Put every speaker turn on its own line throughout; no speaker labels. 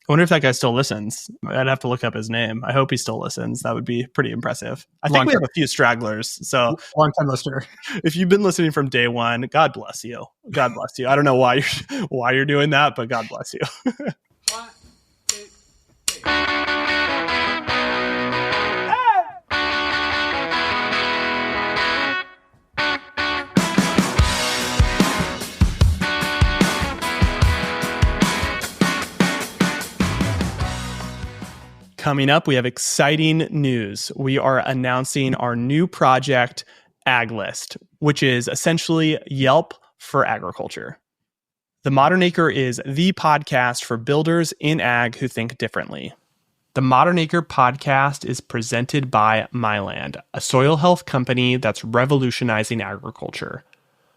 I wonder if that guy still listens. I'd have to look up his name. I hope he still listens. That would be pretty impressive. I think we have a few stragglers. So
long-time listener.
If you've been listening from day one, God bless you. God bless you. I don't know why you're doing that, but God bless you.
1, 2, 3.
Coming up, we have exciting news. We are announcing our new project, AgList, which is essentially Yelp for agriculture. The Modern Acre is the podcast for builders in ag who think differently. The Modern Acre podcast is presented by Myland, a soil health company that's revolutionizing agriculture.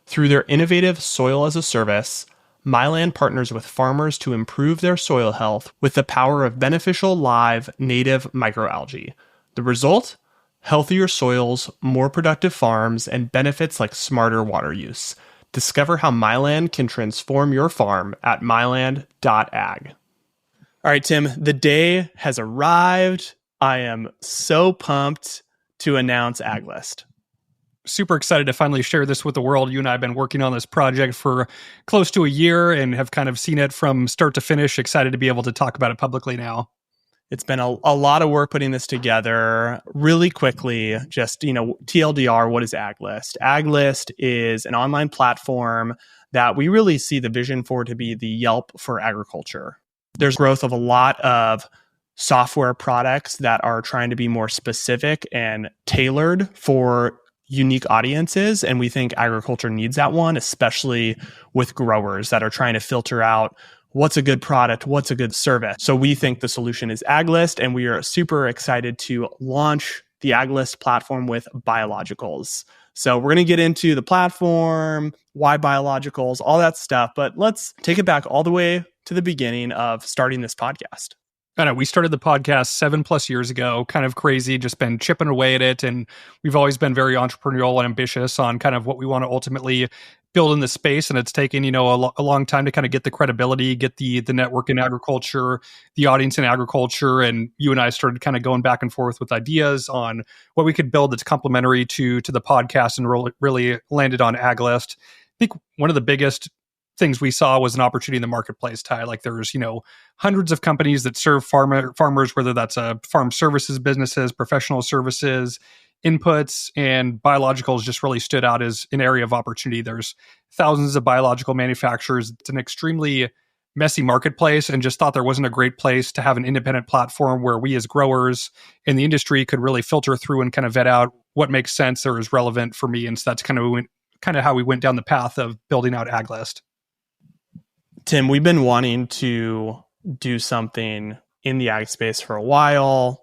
Through their innovative soil as a service, Myland partners with farmers to improve their soil health with the power of beneficial live native microalgae. The result? Healthier soils, more productive farms, and benefits like smarter water use. Discover how Myland can transform your farm at myland.ag. All right, Tim, the day has arrived. I am so pumped to announce AgList.
Super excited to finally share this with the world. You and I have been working on this project for close to a year and have kind of seen it from start to finish. Excited to be able to talk about it publicly now.
It's been a lot of work putting this together. Really quickly, just, TLDR, what is AgList? AgList is an online platform that we really see the vision for to be the Yelp for agriculture. There's growth of a lot of software products that are trying to be more specific and tailored for unique audiences. And we think agriculture needs that one, especially with growers that are trying to filter out what's a good product, what's a good service. So we think the solution is AgList, and we are super excited to launch the AgList platform with biologicals. So we're going to get into the platform, why biologicals, all that stuff. But let's take it back all the way to the beginning of starting this podcast.
I know we started the podcast 7+ years ago, kind of crazy, just been chipping away at it. And we've always been very entrepreneurial and ambitious on kind of what we want to ultimately build in the space. And it's taken, a long time to kind of get the credibility, get the network in agriculture, the audience in agriculture. And you and I started kind of going back and forth with ideas on what we could build that's complementary to the podcast, and really landed on AgList. I think one of the biggest things we saw was an opportunity in the marketplace, Ty. Like there's, hundreds of companies that serve farmers, whether that's farm services businesses, professional services, inputs, and biologicals just really stood out as an area of opportunity. There's thousands of biological manufacturers. It's an extremely messy marketplace, and just thought there wasn't a great place to have an independent platform where we as growers in the industry could really filter through and kind of vet out what makes sense or is relevant for me. And so that's kind of how we went down the path of building out AgList.
Tim, we've been wanting to do something in the ag space for a while.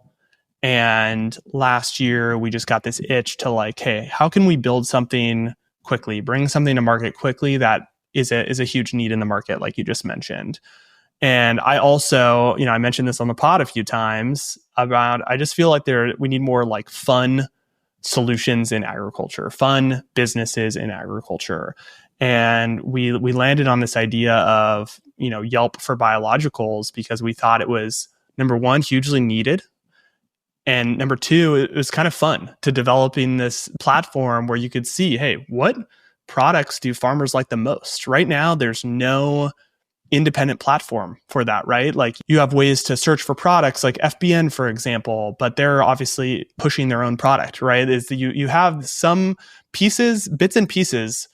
And last year, we just got this itch to hey, how can we build something quickly, bring something to market quickly that is a huge need in the market, like you just mentioned. And I also, I mentioned this on the pod a few times about, I just feel like we need more fun solutions in agriculture, fun businesses in agriculture. And we landed on this idea of, Yelp for biologicals because we thought it was, number one, hugely needed. And number two, it was kind of fun to developing this platform where you could see, hey, what products do farmers like the most? Right now, there's no independent platform for that, right? You have ways to search for products like FBN, for example, but they're obviously pushing their own product, right? You have some bits and pieces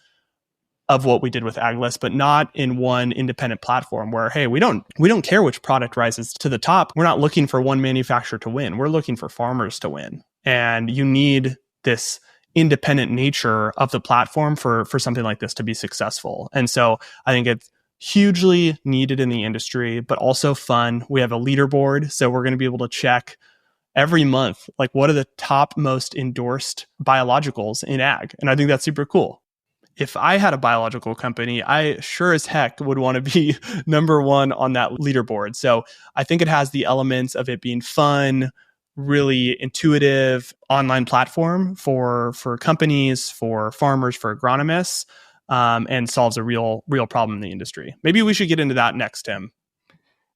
of what we did with AgList, but not in one independent platform where, hey, we don't care which product rises to the top. We're not looking for one manufacturer to win. We're looking for farmers to win. And you need this independent nature of the platform for something like this to be successful. And so I think it's hugely needed in the industry, but also fun. We have a leaderboard, so we're going to be able to check every month, what are the top most endorsed biologicals in ag? And I think that's super cool. If I had a biological company, I sure as heck would want to be number one on that leaderboard. So I think it has the elements of it being fun, really intuitive online platform for companies, for farmers, for agronomists, and solves a real problem in the industry. Maybe we should get into that next, Tim.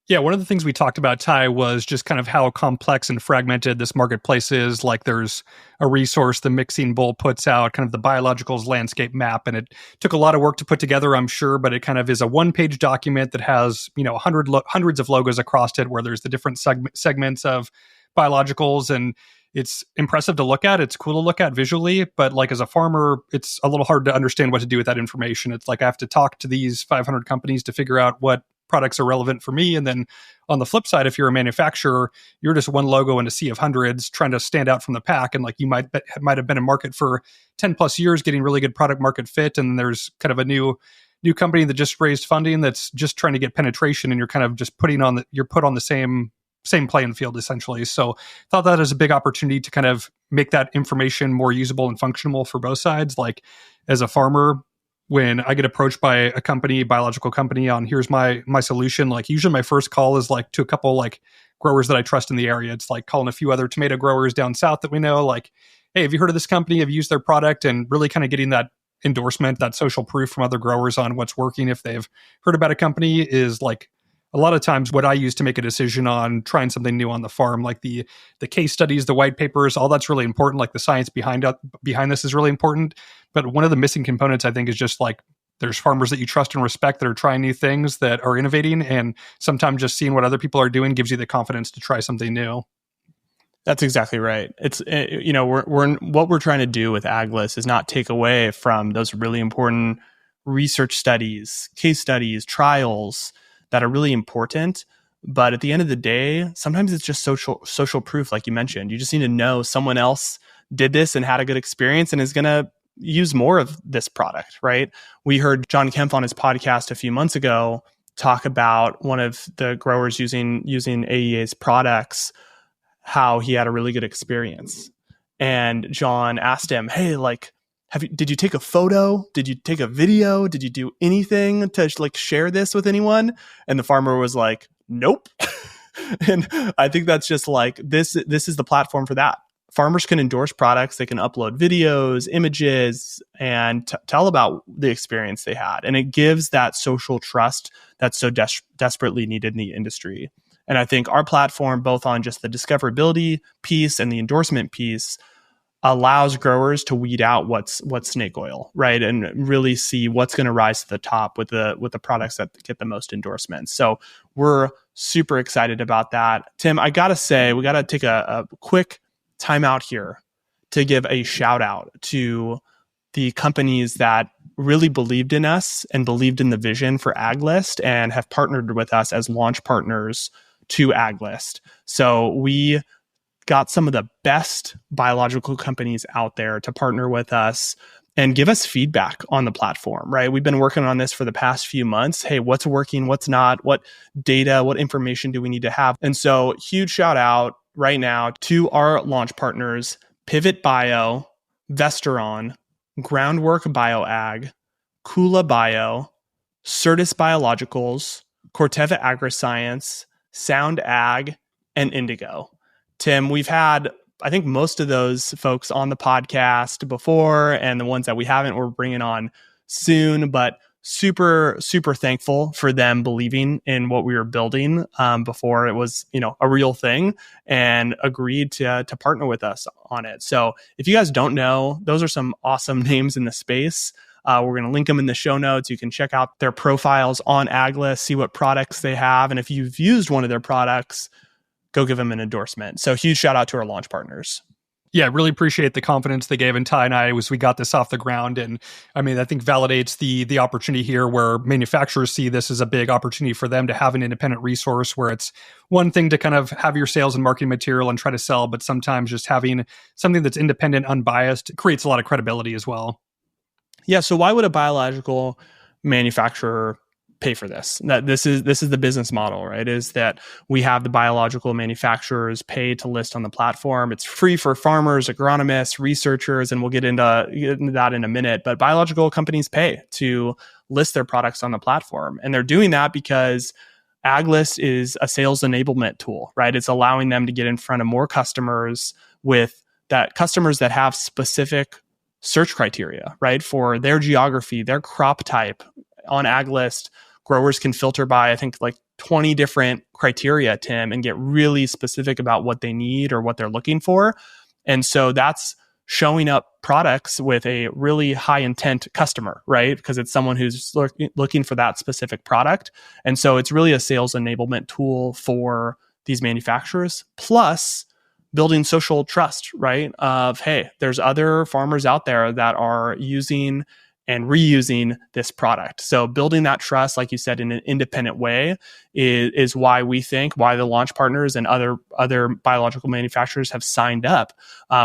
Yeah, one of the things we talked about, Ty, was just kind of how complex and fragmented this marketplace is. Like there's a resource the Mixing Bowl puts out, kind of the biologicals landscape map, and it took a lot of work to put together, I'm sure, but it kind of is a one-page document that has, hundreds of logos across it where there's the different segments of biologicals, and it's impressive to look at. It's cool to look at visually, but like as a farmer, it's a little hard to understand what to do with that information. It's like I have to talk to these 500 companies to figure out what products are relevant for me. And then on the flip side, if you're a manufacturer, you're just one logo in a sea of hundreds trying to stand out from the pack. And like you might have been in market for 10 plus years getting really good product market fit. And there's kind of a new company that just raised funding that's just trying to get penetration, and you're kind of just you're put on the same playing field essentially. So thought that as a big opportunity to kind of make that information more usable and functional for both sides. Like as a farmer, when I get approached by a company, biological company, on here's my solution, like usually my first call is like to a couple like growers that I trust in the area. It's like calling a few other tomato growers down south that we know, like, hey, have you heard of this company? Have you used their product? And really kind of getting that endorsement, that social proof from other growers on what's working if they've heard about a company is like a lot of times what I use to make a decision on trying something new on the farm. Like the case studies, the white papers, all that's really important. Like the science behind this is really important. But one of the missing components, I think, is just like there's farmers that you trust and respect that are trying new things, that are innovating, and sometimes just seeing what other people are doing gives you the confidence to try something new.
That's exactly right. It's we're what we're trying to do with AgList is not take away from those really important research studies, case studies, trials that are really important. But at the end of the day, sometimes it's just social proof, like you mentioned. You just need to know someone else did this and had a good experience and is going to use more of this product, right? We heard John Kempf on his podcast a few months ago talk about one of the growers using AEA's products, how he had a really good experience. And John asked him, hey, like, did you take a photo? Did you take a video? Did you do anything to like share this with anyone? And the farmer was like, nope. And I think that's just like, this is the platform for that. Farmers can endorse products. They can upload videos, images, and tell about the experience they had. And it gives that social trust that's so desperately needed in the industry. And I think our platform, both on just the discoverability piece and the endorsement piece, allows growers to weed out what's snake oil, right? And really see what's going to rise to the top with the products that get the most endorsements. So we're super excited about that. Tim, I got to say, we got to take a quick time out here to give a shout out to the companies that really believed in us and believed in the vision for AgList and have partnered with us as launch partners to AgList. So we got some of the best biological companies out there to partner with us and give us feedback on the platform, right? We've been working on this for the past few months. Hey, what's working? What's not? What data, what information do we need to have? And so huge shout out right now to our launch partners, Pivot Bio, Vesteron, Groundwork BioAg, Kula Bio, Certus Biologicals, Corteva AgriScience, Sound Ag, and Indigo. Tim, we've had, I think, most of those folks on the podcast before, and the ones that we haven't, we're bringing on soon, but super, super thankful for them believing in what we were building before it was, a real thing, and agreed to partner with us on it. So if you guys don't know, those are some awesome names in the space. We're going to link them in the show notes. You can check out their profiles on AgList, see what products they have. And if you've used one of their products, go give them an endorsement. So huge shout out to our launch partners.
Yeah, really appreciate the confidence they gave in Ty and I as we got this off the ground. And I mean, I think validates the opportunity here where manufacturers see this as a big opportunity for them to have an independent resource where it's one thing to kind of have your sales and marketing material and try to sell, but sometimes just having something that's independent, unbiased creates a lot of credibility as well.
Yeah. So why would a biological manufacturer pay for this? That this is the business model, right? Is that we have the biological manufacturers pay to list on the platform. It's free for farmers, agronomists, researchers, and we'll get into that in a minute. But biological companies pay to list their products on the platform, and they're doing that because AgList is a sales enablement tool, right? It's allowing them to get in front of more customers customers that have specific search criteria, right? For their geography, their crop type. On AgList, growers can filter by, I think, like 20 different criteria, Tim, and get really specific about what they need or what they're looking for. And so that's showing up products with a really high intent customer, right? Because it's someone who's looking for that specific product. And so it's really a sales enablement tool for these manufacturers, plus building social trust, right? Of, hey, there's other farmers out there that are using and reusing this product. So building that trust, like you said, in an independent way is why we think, why the launch partners and other biological manufacturers have signed up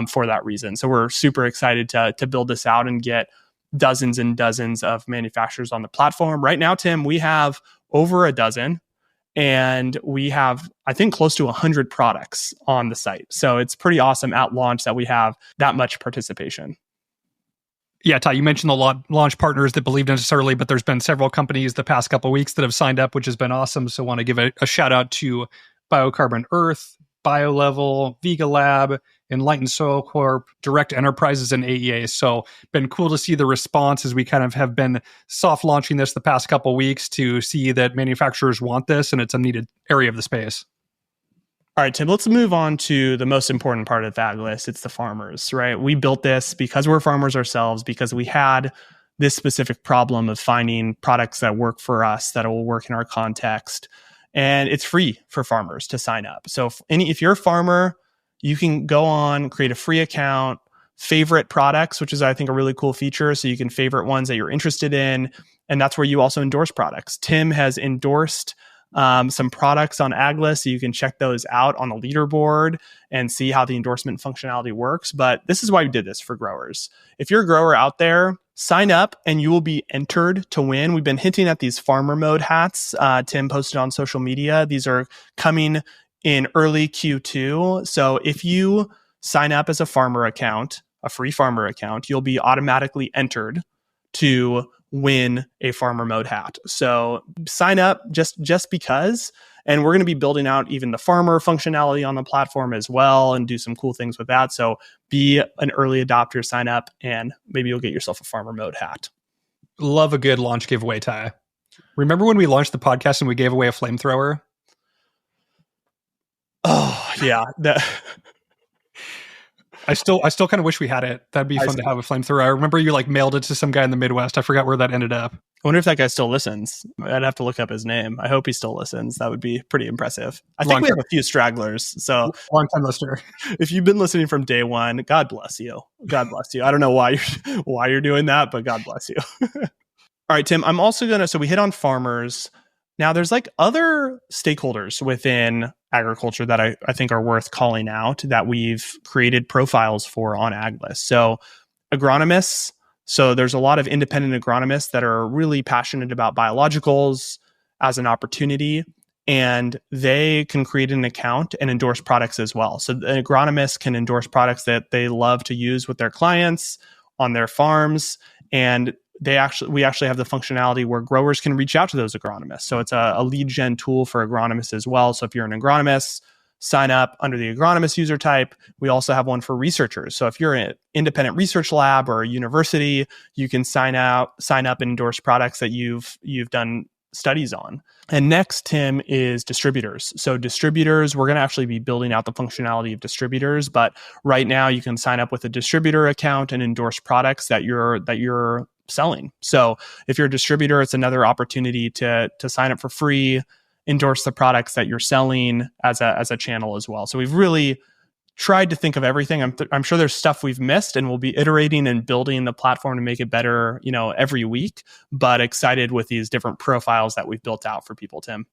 for that reason. So we're super excited to build this out and get dozens and dozens of manufacturers on the platform. Right now, Tim, we have over a dozen, and we have, I think, close to 100 products on the site. So it's pretty awesome at launch that we have that much participation.
Yeah, Ty, you mentioned the launch partners that believed in us early, but there's been several companies the past couple of weeks that have signed up, which has been awesome. So I want to give a shout out to Biocarbon Earth, BioLevel, Vega Lab, Enlightened Soil Corp, Direct Enterprises, and AEA. So been cool to see the response as we kind of have been soft launching this the past couple of weeks to see that manufacturers want this and it's a needed area of the space.
All right, Tim, let's move on to the most important part of AgList. It's the farmers, right? We built this because we're farmers ourselves, because we had this specific problem of finding products that work for us, that will work in our context. And it's free for farmers to sign up. So if you're a farmer, you can go on, create a free account, favorite products, which is, I think, a really cool feature. So you can favorite ones that you're interested in. And that's where you also endorse products. Tim has endorsed some products on AgList, so you can check those out on the leaderboard and see how the endorsement functionality works. But this is why we did this for growers. If you're a grower out there, sign up and you will be entered to win. We've been hinting at these farmer mode hats. Tim posted on social media. These are coming in early Q2. So if you sign up as a farmer account, a free farmer account, you'll be automatically entered to win a farmer mode hat. So sign up just because, and we're going to be building out even the farmer functionality on the platform as well and do some cool things with that. So be an early adopter, sign up, and maybe you'll get yourself a farmer mode hat.
Love a good launch giveaway, Ty. Remember when we launched the podcast and we gave away a flamethrower?
Oh, yeah.
I still kind of wish we had it. That'd be fun to have a flamethrower. I remember you mailed it to some guy in the Midwest. I forgot where that ended up.
I wonder if that guy still listens. I'd have to look up his name. I hope he still listens. That would be pretty impressive. I think we have a few stragglers. So
long-time listener.
If you've been listening from day one, God bless you. God bless you. I don't know why you're doing that, but God bless you. All right, Tim, I'm also so we hit on farmers. Now there's other stakeholders within agriculture that I think are worth calling out that we've created profiles for on AgList. So agronomists. So there's a lot of independent agronomists that are really passionate about biologicals as an opportunity, and they can create an account and endorse products as well. So the agronomists can endorse products that they love to use with their clients on their farms, and we actually have the functionality where growers can reach out to those agronomists. So it's a lead gen tool for agronomists as well. So if you're an agronomist, sign up under the agronomist user type. We also have one for researchers. So if you're an independent research lab or a university, you can sign up and endorse products that you've done studies on. And next, Tim, is distributors. So distributors, we're going to actually be building out the functionality of distributors, but right now you can sign up with a distributor account and endorse products that you're selling. So if you're a distributor, it's another opportunity to sign up for free, endorse the products that you're selling as a channel as well. So we've really tried to think of everything. I'm sure there's stuff we've missed, and we'll be iterating and building the platform to make it better, every week, but excited with these different profiles that we've built out for people, Tim.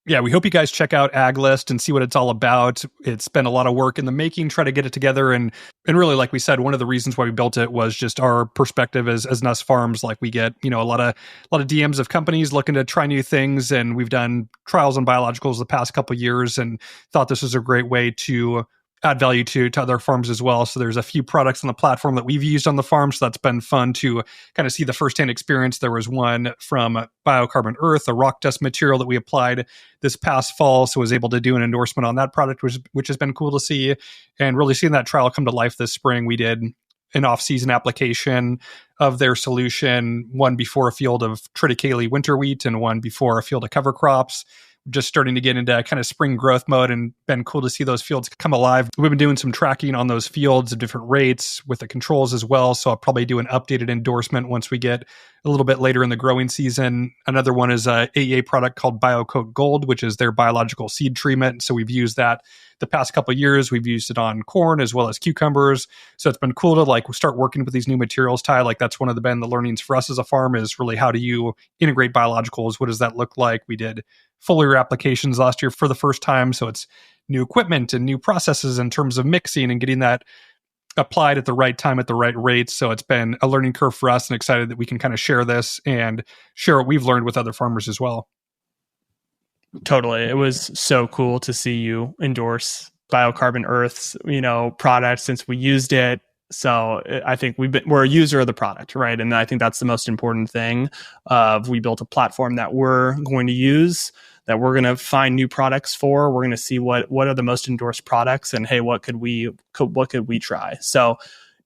Yeah, we hope you guys check out AgList and see what it's all about. It's been a lot of work in the making, try to get it together. And really, like we said, one of the reasons why we built it was just our perspective as Nuss Farms. We get, a lot of DMs of companies looking to try new things. And we've done trials on biologicals the past couple of years and thought this was a great way to add value to other farms as well. So there's a few products on the platform that we've used on the farm. So that's been fun to kind of see the firsthand experience. There was one from Biocarbon Earth, a rock dust material that we applied this past fall. So was able to do an endorsement on that product, which has been cool to see. And really seeing that trial come to life this spring. We did an off-season application of their solution, one before a field of triticale winter wheat and one before a field of cover crops. Just starting to get into kind of spring growth mode, and been cool to see those fields come alive. We've been doing some tracking on those fields at different rates with the controls as well. So I'll probably do an updated endorsement once we get a little bit later in the growing season. Another one is a AEA product called BioCoat Gold, which is their biological seed treatment. So we've used that the past couple of years. We've used it on corn as well as cucumbers. So it's been cool to like start working with these new materials, Ty. Like that's one of the learnings for us as a farm is really how do you integrate biologicals? What does that look like? We did foliar applications last year for the first time. So it's new equipment and new processes in terms of mixing and getting that applied at the right time at the right rates. So it's been a learning curve for us, and excited that we can kind of share this and share what we've learned with other farmers as well.
Totally. It was so cool to see you endorse Biocarbon Earth's, product since we used it. So I think we're a user of the product, right? And I think that's the most important thing. We built a platform that we're going to use, that we're going to find new products for. We're going to see what are the most endorsed products, and hey, what could we try? So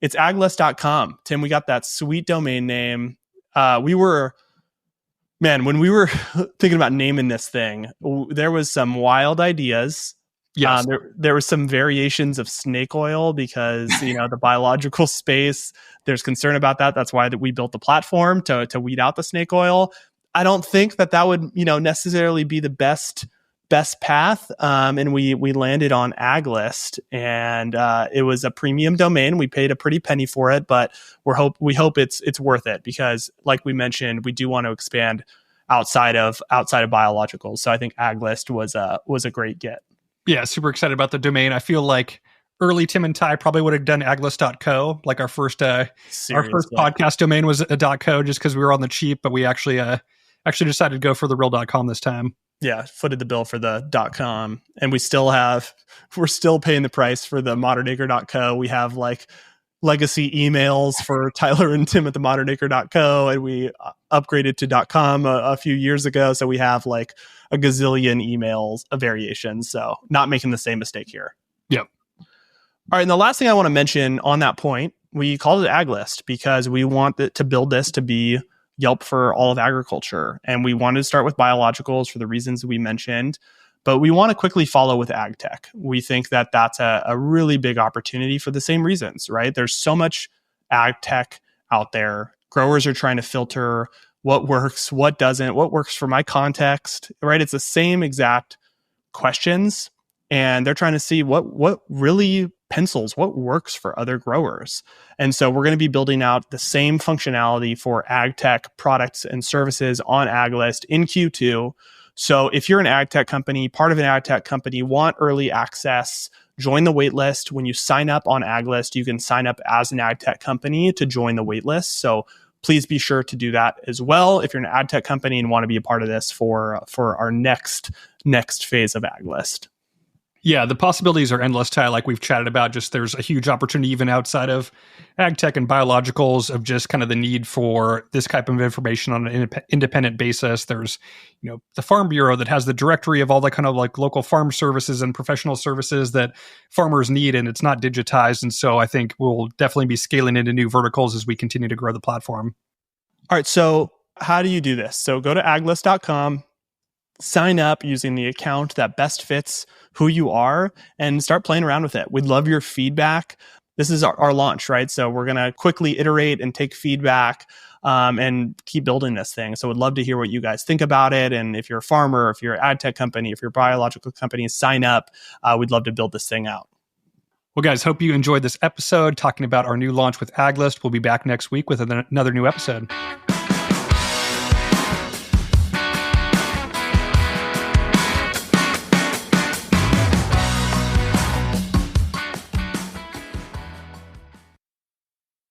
it's AgList.com. Tim, we got that sweet domain name. When we were thinking about naming this thing, there was some wild ideas.
Yes.
There were some variations of snake oil because, the biological space, there's concern about that. That's why we built the platform to weed out the snake oil. I don't think that would, necessarily be the best path. And we landed on AgList, and it was a premium domain. We paid a pretty penny for it, but we hope it's worth it because, like we mentioned, we do want to expand outside of biologicals. So I think AgList was a great get.
Yeah, super excited about the domain. I feel like early Tim and Ty probably would have done aglist.co. Like our first podcast domain was a .co just because we were on the cheap, but we actually decided to go for the real .com this time.
Yeah, footed the bill for the .com, and we're still paying the price for the modernacre.co. We have like legacy emails for Tyler and Tim at the modernacre.co, and we upgraded to .com a few years ago. So we have like a gazillion emails of variations. So not making the same mistake here.
Yep.
All right. And the last thing I want to mention on that point, we called it AgList because we want to build this to be Yelp for all of agriculture. And we wanted to start with biologicals for the reasons we mentioned, but we want to quickly follow with ag tech. We think that that's a really big opportunity for the same reasons, right? There's so much ag tech out there. Growers are trying to filter what works, what doesn't, what works for my context, right? It's the same exact questions, and they're trying to see what really pencils, what works for other growers. And so we're going to be building out the same functionality for ag tech products and services on AgList in Q2. So if you're an ag tech company, part of an ag tech company, want early access, join the waitlist. When you sign up on AgList, you can sign up as an ag tech company to join the waitlist. So please be sure to do that as well if you're an ad tech company and want to be a part of this for our next phase of AgList.
Yeah, the possibilities are endless, Ty, like we've chatted about. Just there's a huge opportunity even outside of ag tech and biologicals of just kind of the need for this type of information on an independent basis. There's, the Farm Bureau that has the directory of all the kind of like local farm services and professional services that farmers need, and it's not digitized. And so I think we'll definitely be scaling into new verticals as we continue to grow the platform.
All right, so how do you do this? So go to aglist.com, sign up using the account that best fits who you are, and start playing around with it. We'd love your feedback. This is our launch, right? So we're going to quickly iterate and take feedback and keep building this thing. So we'd love to hear what you guys think about it. And if you're a farmer, if you're an ad tech company, if you're a biological company, sign up. We'd love to build this thing out.
Well, guys, hope you enjoyed this episode talking about our new launch with AgList. We'll be back next week with another new episode.